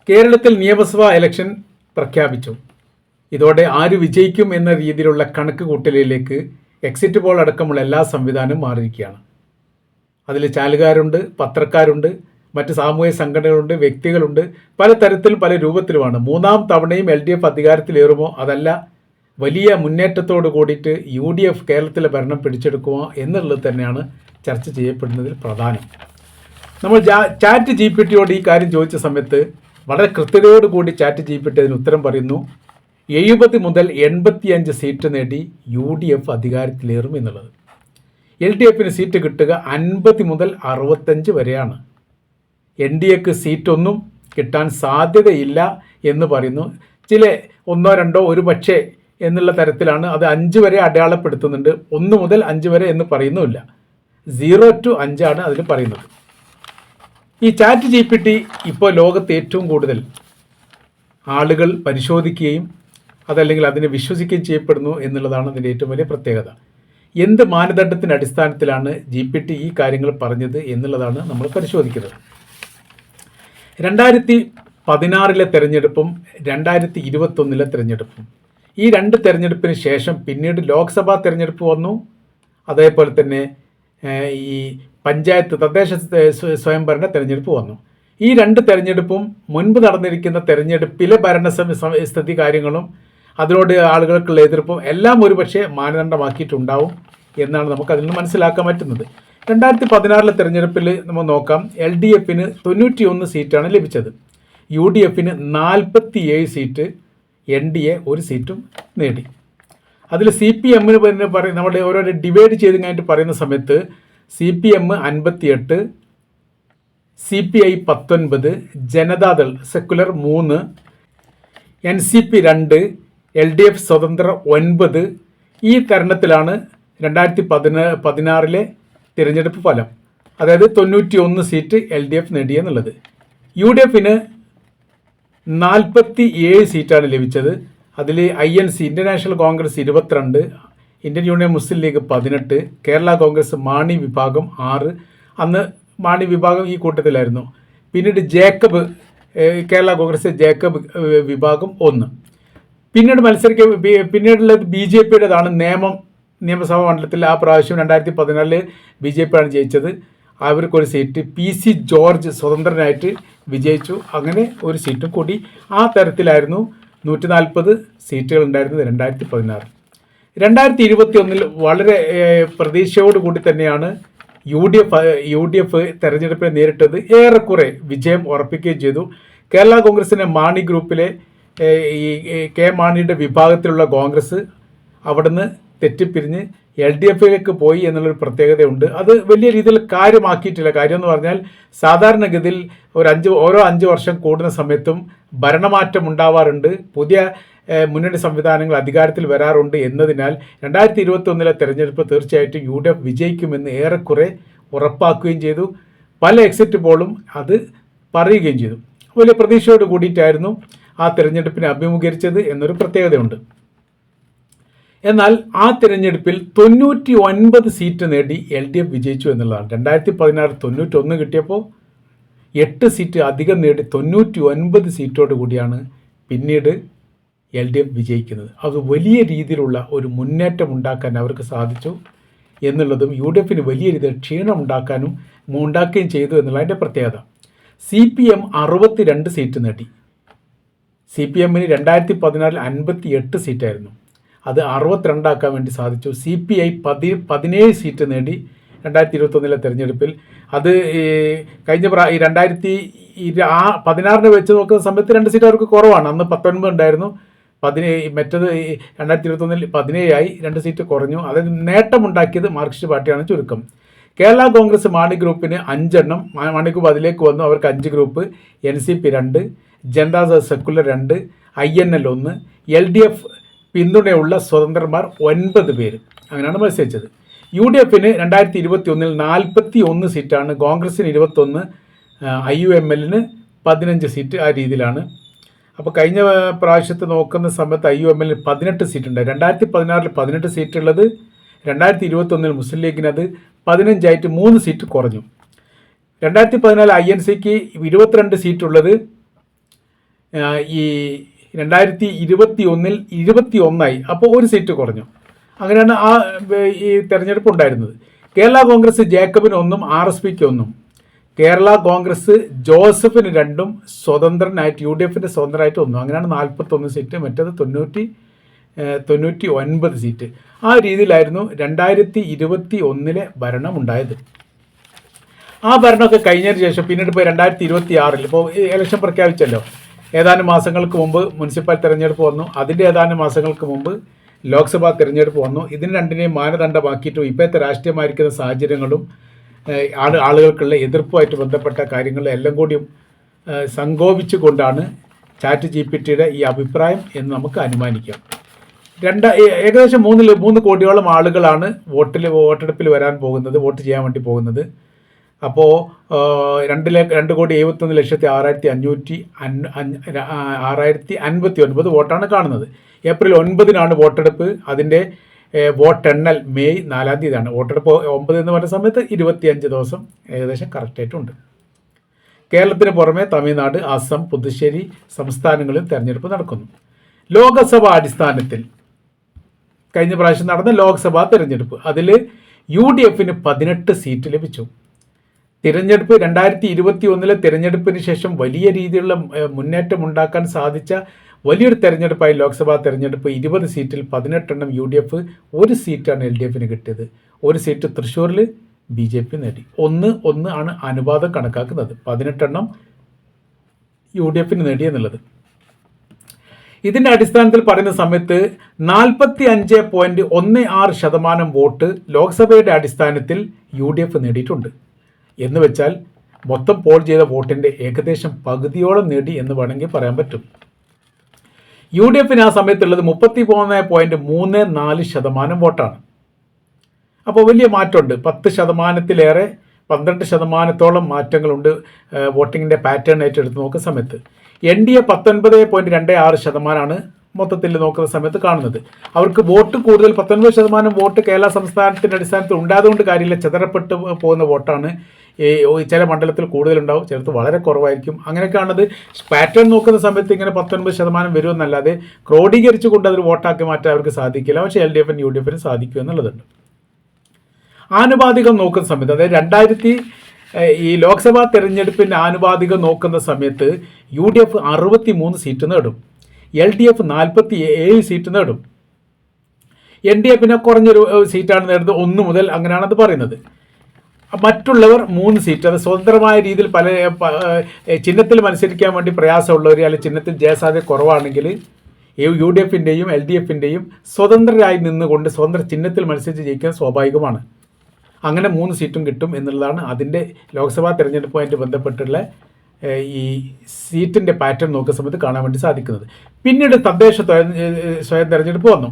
കേരളത്തിൽ നിയമസഭാ ഇലക്ഷൻ പ്രഖ്യാപിച്ചു. ഇതോടെ ആര് വിജയിക്കും എന്ന രീതിയിലുള്ള കണക്ക് കൂട്ടലിലേക്ക് എക്സിറ്റ് പോൾ അടക്കമുള്ള എല്ലാ സംവിധാനവും മാറിയിരിക്കുകയാണ്. അതിൽ ചാനലുകാരുണ്ട്, പത്രക്കാരുണ്ട്, മറ്റ് സാമൂഹിക സംഘടനകളുണ്ട്, വ്യക്തികളുണ്ട്, പല തരത്തിലും പല രൂപത്തിലുമാണ്. മൂന്നാം തവണയും LDF അധികാരത്തിലേറുമോ അതല്ല വലിയ മുന്നേറ്റത്തോട് കൂടിയിട്ട് UDF കേരളത്തിലെ ഭരണം പിടിച്ചെടുക്കുമോ എന്നുള്ളത് തന്നെയാണ് ചർച്ച ചെയ്യപ്പെടുന്നതിൽ പ്രധാനം. നമ്മൾ ചാറ്റ് GPT ഈ കാര്യം ചോദിച്ച സമയത്ത് വളരെ കൃത്യതയോടുകൂടി ചാറ്റ് GPT അതിന് ഉത്തരം പറയുന്നു. 70 മുതൽ 85 സീറ്റ് നേടി UDF അധികാരത്തിലേറും എന്നുള്ളത്. LDFന് സീറ്റ് കിട്ടുക 50 മുതൽ 65 വരെയാണ്. NDAക്ക് സീറ്റൊന്നും കിട്ടാൻ സാധ്യതയില്ല എന്ന് പറയുന്നു. ചില 1, 2 ഒരു പക്ഷേ എന്നുള്ള തരത്തിലാണ്. അത് 5 വരെ അടയാളപ്പെടുത്തുന്നുണ്ട്. 1 മുതൽ 5 വരെ എന്ന് പറയുന്നുമില്ല. 0 to 5 ആണ് അതിൽ പറയുന്നത്. ഈ ചാറ്റ് GPT ഇപ്പോൾ ലോകത്ത് ഏറ്റവും കൂടുതൽ ആളുകൾ പരിശോധിക്കുകയും അതല്ലെങ്കിൽ അതിനെ വിശ്വസിക്കുകയും ചെയ്യപ്പെടുന്നു എന്നുള്ളതാണ് അതിൻ്റെ ഏറ്റവും വലിയ പ്രത്യേകത. എന്ത് മാനദണ്ഡത്തിൻ്റെ അടിസ്ഥാനത്തിലാണ് GPT ഈ കാര്യങ്ങൾ പറഞ്ഞത് എന്നുള്ളതാണ് നമ്മൾ പരിശോധിക്കുന്നത്. 2016 തെരഞ്ഞെടുപ്പും 2021 തെരഞ്ഞെടുപ്പും, ഈ 2 തെരഞ്ഞെടുപ്പിന് ശേഷം പിന്നീട് ലോക്സഭാ തെരഞ്ഞെടുപ്പ് വന്നു. അതേപോലെ തന്നെ ഈ പഞ്ചായത്ത് തദ്ദേശ സ്വയംഭരണ തെരഞ്ഞെടുപ്പ് വന്നു. ഈ 2 തെരഞ്ഞെടുപ്പും മുൻപ് നടന്നിരിക്കുന്ന തെരഞ്ഞെടുപ്പിലെ ഭരണസ്ഥിതി കാര്യങ്ങളും അതിനോട് ആളുകൾക്കുള്ള എതിർപ്പും എല്ലാം ഒരുപക്ഷെ മാനദണ്ഡമാക്കിയിട്ടുണ്ടാവും എന്നാണ് നമുക്ക് അതിൽ നിന്ന് മനസ്സിലാക്കാൻ പറ്റുന്നത്. 2016 തെരഞ്ഞെടുപ്പിൽ നമ്മൾ നോക്കാം. LDFന് 91 സീറ്റാണ് ലഭിച്ചത്. UDFന് 47 സീറ്റ്, NDA 1 സീറ്റും നേടി. അതിൽ CPMന് പിന്നെ നമ്മുടെ ഓരോരോ ഡിവൈഡ് ചെയ്ത് കഴിഞ്ഞിട്ട് പറയുന്ന സമയത്ത് CPM 58, CPI 19, Janata Dal secular 3, NCP 2, LDF സ്വതന്ത്ര 9. ഈ തരുണത്തിലാണ് 2016 തിരഞ്ഞെടുപ്പ് ഫലം. അതായത് 91 സീറ്റ് LDF നേടിയെന്നുള്ളത്. UDFന് 47 സീറ്റാണ് ലഭിച്ചത്. അതിൽ INC Indian National Congress 22, Indian Union Muslim League 18, Kerala Congress Mani വിഭാഗം 6. അന്ന് മാണി വിഭാഗം ഈ കൂട്ടത്തിലായിരുന്നു. പിന്നീട് ജേക്കബ്, കേരള കോൺഗ്രസ് ജേക്കബ് വിഭാഗം 1. പിന്നീട് പിന്നീടുള്ളത് BJPയുടേതാണ്. നിയമസഭാ മണ്ഡലത്തിൽ ആ പ്രാവശ്യം 2014 BJP ആണ് ജയിച്ചത്. അവർക്കൊരു സീറ്റ്. PC ജോർജ് സ്വതന്ത്രനായിട്ട് വിജയിച്ചു. അങ്ങനെ ഒരു സീറ്റും കൂടി. ആ തരത്തിലായിരുന്നു 140 സീറ്റുകൾ ഉണ്ടായിരുന്നത് 2016. 2021 വളരെ പ്രതീക്ഷയോടുകൂടി തന്നെയാണ് UDF തെരഞ്ഞെടുപ്പിനെ നേരിട്ടത്. ഏറെക്കുറെ വിജയം ഉറപ്പിക്കുകയും ചെയ്തു. കേരള കോൺഗ്രസിൻ്റെ മാണി ഗ്രൂപ്പിലെ ഈ കെ മാണിയുടെ വിഭാഗത്തിലുള്ള കോൺഗ്രസ് അവിടുന്ന് തെറ്റിപ്പിരിഞ്ഞ് LDFയിലേക്ക് പോയി എന്നുള്ളൊരു പ്രത്യേകതയുണ്ട്. അത് വലിയ രീതിയിൽ കാര്യമാക്കിയിട്ടില്ല. കാര്യം എന്ന് പറഞ്ഞാൽ സാധാരണഗതിയിൽ ഓരോ 5 വർഷം കൂടുന്ന സമയത്തും ഭരണമാറ്റം ഉണ്ടാവാറുണ്ട്, പുതിയ മുന്നണി സംവിധാനങ്ങൾ അധികാരത്തിൽ വരാറുണ്ട് എന്നതിനാൽ 2021 തെരഞ്ഞെടുപ്പ് തീർച്ചയായിട്ടും UDF വിജയിക്കുമെന്ന് ഏറെക്കുറെ ഉറപ്പാക്കുകയും ചെയ്തു. പല എക്സിറ്റ് പോളും അത് പറയുകയും ചെയ്തു. വലിയ പ്രതീക്ഷയോട് കൂടിയിട്ടായിരുന്നു ആ തിരഞ്ഞെടുപ്പിനെ അഭിമുഖീകരിച്ചത് എന്നൊരു പ്രത്യേകതയുണ്ട്. എന്നാൽ ആ തിരഞ്ഞെടുപ്പിൽ 99 സീറ്റ് നേടി LDF വിജയിച്ചു എന്നുള്ളതാണ്. 2016 91 കിട്ടിയപ്പോൾ 8 സീറ്റ് അധികം നേടി 99 സീറ്റോട് കൂടിയാണ് പിന്നീട് LDF വിജയിക്കുന്നത്. അത് വലിയ രീതിയിലുള്ള ഒരു മുന്നേറ്റം ഉണ്ടാക്കാൻ അവർക്ക് സാധിച്ചു എന്നുള്ളതും UDFന് വലിയ രീതിയിൽ ക്ഷീണം ഉണ്ടാക്കുകയും ചെയ്തു എന്നുള്ളതിൻ്റെ പ്രത്യേകത. CPM 62 സീറ്റ് നേടി. CPMന് 2016 58 സീറ്റായിരുന്നു. അത് 62 ആക്കാൻ വേണ്ടി സാധിച്ചു. CPI 17 സീറ്റ് നേടി 2021 തെരഞ്ഞെടുപ്പിൽ. അത് കഴിഞ്ഞ 2016 വെച്ച് നോക്കുന്ന സമയത്ത് 2 സീറ്റ് അവർക്ക് കുറവാണ്. അന്ന് 19 ഉണ്ടായിരുന്നു. മറ്റത് 2021 17 ആയി, 2 സീറ്റ് കുറഞ്ഞു. അത് നേട്ടമുണ്ടാക്കിയത് മാർക്സിസ്റ്റ് പാർട്ടിയാണ് ചുരുക്കം. കേരള കോൺഗ്രസ് മാണി ഗ്രൂപ്പിന് 5 എണ്ണം, മാണി ഗ്രൂപ്പ് അതിലേക്ക് വന്നു. അവർക്ക് 5 group, NCP 2, Janata Dal secular 2, INL 1, LDF പിന്തുണയുള്ള സ്വതന്ത്രന്മാർ 9 പേര്. അങ്ങനെയാണ് മത്സരിച്ചത്. UDFന് 2021 41 സീറ്റാണ്, കോൺഗ്രസിന് 21, IUMLന് 15 സീറ്റ്. ആ രീതിയിലാണ്. അപ്പോൾ കഴിഞ്ഞ പ്രാവശ്യത്തെ നോക്കുന്ന സമയത്ത് IUMLന് 18 സീറ്റ് ഉണ്ടായി. 2016 18 സീറ്റുള്ളത് 2021 മുസ്ലിം ലീഗിന് അത് 15 ആയിട്ട് 3 സീറ്റ് കുറഞ്ഞു. 2014 INCക്ക് 22 സീറ്റുള്ളത് ഈ 2021 21 അപ്പോൾ ഒരു സീറ്റ് കുറഞ്ഞു. അങ്ങനെയാണ് ഈ തെരഞ്ഞെടുപ്പ് ഉണ്ടായിരുന്നത്. കേരള കോൺഗ്രസ് ജേക്കബിന് 1, RSPക്ക് 1, കേരള കോൺഗ്രസ് ജോസഫിന് 2, സ്വതന്ത്രനായിട്ട് UDF സ്വതന്ത്രമായിട്ട് 1. അങ്ങനെയാണ് 41 സീറ്റ്, മറ്റേത് 99 സീറ്റ്. ആ രീതിയിലായിരുന്നു 2021 ഭരണം ഉണ്ടായത്. ആ ഭരണമൊക്കെ കഴിഞ്ഞതിന് ശേഷം പിന്നീട് ഇപ്പോൾ 2026 ഇപ്പോൾ ഇലക്ഷൻ പ്രഖ്യാപിച്ചല്ലോ. ഏതാനും മാസങ്ങൾക്ക് മുമ്പ് മുനിസിപ്പൽ തിരഞ്ഞെടുപ്പ് വന്നു. അതിൻ്റെ ഏതാനും മാസങ്ങൾക്ക് മുമ്പ് ലോക്സഭാ തിരഞ്ഞെടുപ്പ് വന്നു. ഇതിന് രണ്ടിനെയും മാനദണ്ഡമാക്കിയിട്ടും ഇപ്പോഴത്തെ രാഷ്ട്രീയമായിരിക്കുന്ന സാഹചര്യങ്ങളും ആളുകൾക്കുള്ള എതിർപ്പുമായിട്ട് ബന്ധപ്പെട്ട കാര്യങ്ങളും എല്ലാം കൂടിയും സങ്കോപിച്ചുകൊണ്ടാണ് ChatGPTയുടെ ഈ അഭിപ്രായം എന്ന് നമുക്ക് അനുമാനിക്കാം. ഏകദേശം 3 കോടിയോളം ആളുകളാണ് വോട്ടെടുപ്പിൽ വരാൻ പോകുന്നത്, വോട്ട് ചെയ്യാൻ വേണ്ടി പോകുന്നത്. അപ്പോൾ 2,71,659 വോട്ടാണ് കാണുന്നത്. ഏപ്രിൽ 9 വോട്ടെടുപ്പ്. അതിൻ്റെ വോട്ടെണ്ണൽ മെയ് 4 വോട്ടെടുപ്പ് 9 എന്ന് പറഞ്ഞ സമയത്ത് 25 ദിവസം ഏകദേശം കറക്റ്റായിട്ടുണ്ട്. കേരളത്തിന് പുറമെ തമിഴ്നാട്, അസം, പുതുച്ചേരി സംസ്ഥാനങ്ങളിൽ തെരഞ്ഞെടുപ്പ് നടക്കുന്നു. ലോകസഭാ അടിസ്ഥാനത്തിൽ കഴിഞ്ഞ പ്രാവശ്യം നടന്ന ലോക്സഭാ തിരഞ്ഞെടുപ്പ് അതിൽ UDFന് 18 സീറ്റ് ലഭിച്ചു. തിരഞ്ഞെടുപ്പ് 2021 തിരഞ്ഞെടുപ്പിന് ശേഷം വലിയ രീതിയിലുള്ള മുന്നേറ്റം ഉണ്ടാക്കാൻ സാധിച്ച വലിയൊരു തെരഞ്ഞെടുപ്പായി ലോക്സഭാ തെരഞ്ഞെടുപ്പ്. 20 സീറ്റിൽ 18 UDF, 1 സീറ്റാണ് LDFന് കിട്ടിയത്. 1 സീറ്റ് തൃശ്ശൂരിൽ BJP നേടി. 1-1 ആണ് അനുപാതം കണക്കാക്കുന്നത്. 18 UDFന് നേടിയെന്നുള്ളത്. ഇതിൻ്റെ അടിസ്ഥാനത്തിൽ പറയുന്ന സമയത്ത് 45.16% വോട്ട് ലോക്സഭയുടെ അടിസ്ഥാനത്തിൽ UDF നേടിയിട്ടുണ്ട്. എന്ന് വെച്ചാൽ മൊത്തം പോൾ ചെയ്ത വോട്ടിൻ്റെ ഏകദേശം പകുതിയോളം നേടി എന്ന് വേണമെങ്കിൽ പറയാൻ പറ്റും. UDFന് ആ സമയത്തുള്ളത് 33.34% വോട്ടാണ്. അപ്പോൾ വലിയ മാറ്റമുണ്ട്. 10%-ലേറെ 12%-ഓളം മാറ്റങ്ങളുണ്ട് വോട്ടിങ്ങിൻ്റെ പാറ്റേൺ ആയിട്ട് എടുത്ത് നോക്കുന്ന സമയത്ത്. NDA 19.26% മൊത്തത്തിൽ നോക്കുന്ന സമയത്ത് കാണുന്നത്. അവർക്ക് വോട്ട് കൂടുതൽ 19% വോട്ട് കേരള സംസ്ഥാനത്തിൻ്റെ അടിസ്ഥാനത്തിൽ ഉണ്ടായതുകൊണ്ട് കാര്യമില്ല, ചിതറപ്പെട്ട് പോകുന്ന വോട്ടാണ്. ചില മണ്ഡലത്തിൽ കൂടുതലുണ്ടാവും, ചിലത്ത് വളരെ കുറവായിരിക്കും. അങ്ങനെയൊക്കെയാണത്. പാറ്റേൺ നോക്കുന്ന സമയത്ത് ഇങ്ങനെ 19% വരുമെന്നല്ലാതെ ക്രോഡീകരിച്ചുകൊണ്ട് അതൊരു വോട്ടാക്കി മാറ്റാൻ അവർക്ക് സാധിക്കില്ല. പക്ഷേ LDFനും UDFനും സാധിക്കും എന്നുള്ളതുണ്ട്. ആനുപാതികം നോക്കുന്ന സമയത്ത്, അതായത് ഈ ലോക്സഭാ തെരഞ്ഞെടുപ്പിൻ്റെ ആനുപാതികം നോക്കുന്ന സമയത്ത് UDF 63 സീറ്റ് നേടും, LDF 47 സീറ്റ് നേടും. NDA പിന്നെ കുറഞ്ഞൊരു സീറ്റാണ് നേടുന്നത്, 1 മുതൽ അങ്ങനെയാണത് പറയുന്നത്. മറ്റുള്ളവർ 3 സീറ്റ്. അത് സ്വതന്ത്രമായ രീതിയിൽ പല ചിഹ്നത്തിൽ മത്സരിക്കാൻ വേണ്ടി പ്രയാസമുള്ളവർ, അല്ലെങ്കിൽ ചിഹ്നത്തിൽ ജയസാധ്യത കുറവാണെങ്കിൽ UDFൻ്റെയും LDFൻ്റെയും സ്വതന്ത്രരായി നിന്നുകൊണ്ട് സ്വതന്ത്ര ചിഹ്നത്തിൽ മത്സരിച്ച് ജയിക്കാൻ സ്വാഭാവികമാണ്. അങ്ങനെ 3 സീറ്റും കിട്ടും എന്നുള്ളതാണ് അതിൻ്റെ ലോക്സഭാ തെരഞ്ഞെടുപ്പുമായിട്ട് ബന്ധപ്പെട്ടുള്ള ഈ സീറ്റിൻ്റെ പാറ്റേൺ നോക്കുന്ന സമയത്ത് കാണാൻ വേണ്ടി സാധിക്കുന്നത്. പിന്നീട് തദ്ദേശ സ്വയം തെരഞ്ഞെടുപ്പ് വന്നു.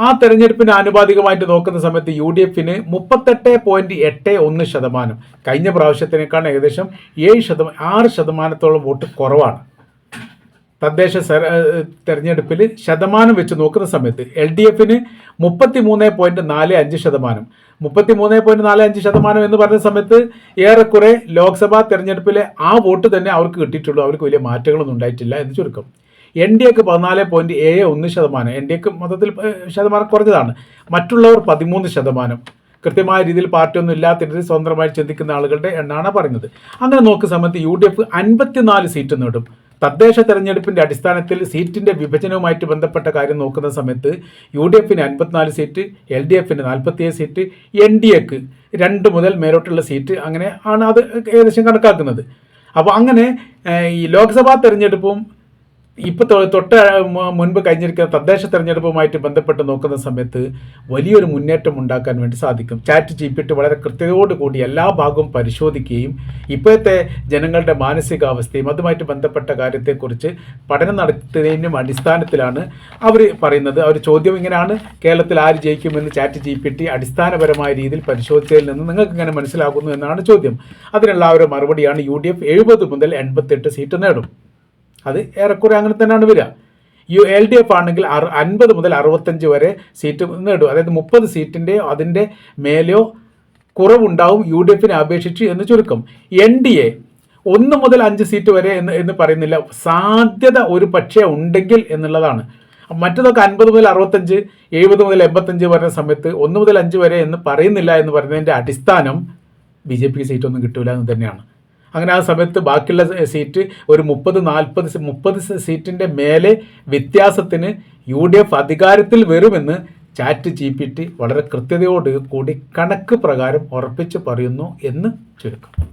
ആ തെരഞ്ഞെടുപ്പിന് ആനുപാതികമായിട്ട് നോക്കുന്ന സമയത്ത് UDFന് 38.81%, കഴിഞ്ഞ പ്രാവശ്യത്തിനേക്കാൾ ഏകദേശം 6% വോട്ട് കുറവാണ്. തദ്ദേശ തെരഞ്ഞെടുപ്പിൽ ശതമാനം വെച്ച് നോക്കുന്ന സമയത്ത് LDFന് 33.45%. 33.45% എന്ന് പറഞ്ഞ സമയത്ത് ഏറെക്കുറെ ലോക്സഭാ തെരഞ്ഞെടുപ്പിലെ ആ വോട്ട് തന്നെ അവർക്ക് കിട്ടിയിട്ടുള്ളൂ. അവർക്ക് വലിയ മാറ്റങ്ങളൊന്നും ഉണ്ടായിട്ടില്ല എന്ന് ചുരുക്കം. NDAക്ക് 14.71%. NDAക്ക് മൊത്തത്തിൽ ശതമാനം കുറഞ്ഞതാണ്. മറ്റുള്ളവർ 13%. കൃത്യമായ രീതിയിൽ പാർട്ടിയൊന്നും ഇല്ലാത്തിട്ട് സ്വതന്ത്രമായി ചിന്തിക്കുന്ന ആളുകളുടെ എണ്ണാണ് പറയുന്നത്. അങ്ങനെ നോക്കുന്ന സമയത്ത് UDF 54 സീറ്റ് നേടും. തദ്ദേശ തെരഞ്ഞെടുപ്പിൻ്റെ അടിസ്ഥാനത്തിൽ സീറ്റിൻ്റെ വിഭജനവുമായിട്ട് ബന്ധപ്പെട്ട കാര്യം നോക്കുന്ന സമയത്ത് UDFന് 54 സീറ്റ്, LDFന് 47 സീറ്റ്, NDAക്ക് 2 മുതൽ മേലോട്ടുള്ള സീറ്റ്, അങ്ങനെ ആണ് അത് ഏകദേശം കണക്കാക്കുന്നത്. അപ്പോൾ അങ്ങനെ ഈ ലോക്സഭാ തെരഞ്ഞെടുപ്പും ഇപ്പോൾ തൊട്ട് മുൻപ് കഴിഞ്ഞിരിക്കുന്ന തദ്ദേശ തെരഞ്ഞെടുപ്പുമായിട്ട് ബന്ധപ്പെട്ട് നോക്കുന്ന സമയത്ത് വലിയൊരു മുന്നേറ്റം ഉണ്ടാക്കാൻ വേണ്ടി സാധിക്കും. ChatGPT വളരെ കൃത്യതയോടുകൂടി എല്ലാ ഭാഗവും പരിശോധിക്കുകയും ഇപ്പോഴത്തെ ജനങ്ങളുടെ മാനസികാവസ്ഥയും അതുമായിട്ട് ബന്ധപ്പെട്ട കാര്യത്തെക്കുറിച്ച് പഠനം നടത്തുന്നതിനും അടിസ്ഥാനത്തിലാണ് അവർ പറയുന്നത്. അവർ ചോദ്യം ഇങ്ങനെയാണ്: കേരളത്തിൽ ആര് ജയിക്കുമെന്ന് ChatGPT അടിസ്ഥാനപരമായ രീതിയിൽ പരിശോധിച്ചതിൽ നിന്ന് നിങ്ങൾക്ക് ഇങ്ങനെ മനസ്സിലാകുന്നു എന്നാണ് ചോദ്യം. അതിനുള്ള ഒരു മറുപടിയാണ് UDF 70 മുതൽ 88 സീറ്റ് നേടും. അത് ഏറെക്കുറെ അങ്ങനെ തന്നെയാണ് വരിക. LDF ആണെങ്കിൽ 50 മുതൽ 65 വരെ സീറ്റ് നേടും. അതായത് 30 സീറ്റിൻ്റെ അതിൻ്റെ മേലെയോ കുറവുണ്ടാവും UDFനെ അപേക്ഷിച്ച് എന്ന് ചുരുക്കം. NDA 1 മുതൽ 5 സീറ്റ് വരെ എന്ന് പറയുന്നില്ല, സാധ്യത ഒരു പക്ഷേ ഉണ്ടെങ്കിൽ എന്നുള്ളതാണ്. മറ്റതൊക്കെ 50 മുതൽ 65, 70 മുതൽ 85 വരുന്ന സമയത്ത് 1 മുതൽ 5 വരെ എന്ന് പറയുന്നില്ല എന്ന് പറയുന്നതിൻ്റെ അടിസ്ഥാനം BJP സീറ്റൊന്നും കിട്ടൂല എന്ന് തന്നെയാണ്. അങ്ങനെ ആ സമയത്ത് ബാക്കിയുള്ള സീറ്റ് ഒരു 30 സീറ്റിൻ്റെ മേലെ വ്യത്യാസത്തിന് UDF അധികാരത്തിൽ വരുമെന്ന് ChatGPT വളരെ കൃത്യതയോട് കൂടി കണക്ക് പ്രകാരം ഉറപ്പിച്ച് പറയുന്നു എന്ന് ചുരുക്കം.